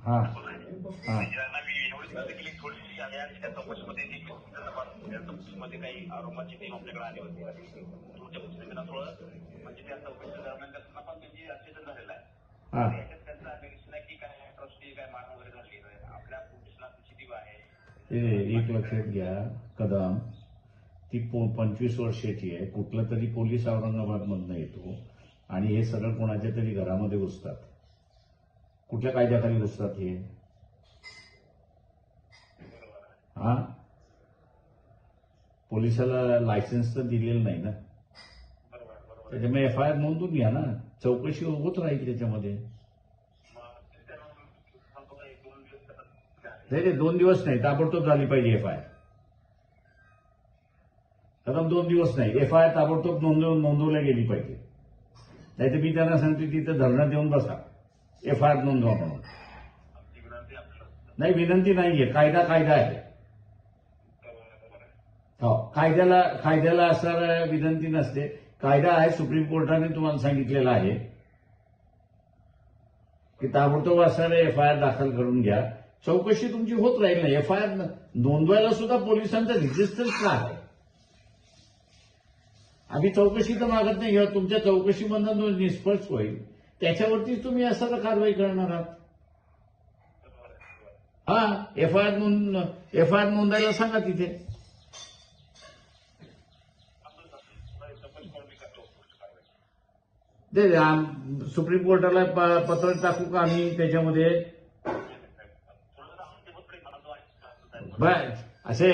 हा हा चौकशीमध्ये काही आरोपाची टीम आपल्याकडे आली होती आणि तुमच्या पुस्तकाला थोडं म्हणजे त्या चौकशी दरम्यान त्यांना पण त्यांची अचेतन झालेला आहे. हा याच्यात त्यांचं ऍलिगेशन आहे की काय ट्रस्टी काय मार वगैरे झाली आपल्या पोलिसला सीसीटीव्ही आहे. एक लक्षात घ्या कदम, ती 25 वर्षाची आहे. कुठला तरी पोलीस औरंगाबादमधनं येतो आणि हे सगळं कोणाच्या तरी घरामध्ये घुसतात. कुठल्या कायद्याखाली घुसतात हे? हा, पोलिसाला लायसन्स तर दिलेलं नाही ना, त्याच्यामुळे FIR नोंदून घ्या ना, चौकशी होत राहील त्याच्यामध्ये. नाही 2 दिवस नाही, ताबडतोब झाली पाहिजे FIR. कदम 2 दिवस नाही, FIR ताबडतोब नोंदवल्या गेली पाहिजे. नाही तर मी त्यांना सांगतो तिथं धरणात येऊन बसा, FIR नोंदवा म्हणून. नाही, विनंती नाहीये, कायदा आहे. हो, कायद्याला असणार विनंती नसते. कायदा आहे, सुप्रीम कोर्टाने तुम्हाला सांगितलेला आहे की ताबडतोब असणारे FIR दाखल करून घ्या. चौकशी तुमची होत राहील ना. FIR नोंदवायला सुद्धा पोलिसांचा रेजिस्टन्स का आहे? आम्ही चौकशी तर मागत नाही, किंवा तुमच्या चौकशीमधून निष्पक्ष होईल त्याच्यावरतीच तुम्ही असं कारवाई करणार आहात. हा, FIR नोंदायला सांगा तिथे. सुप्रीम कोर्टाला पत्र टाकू का आम्ही त्याच्यामध्ये? बर, असे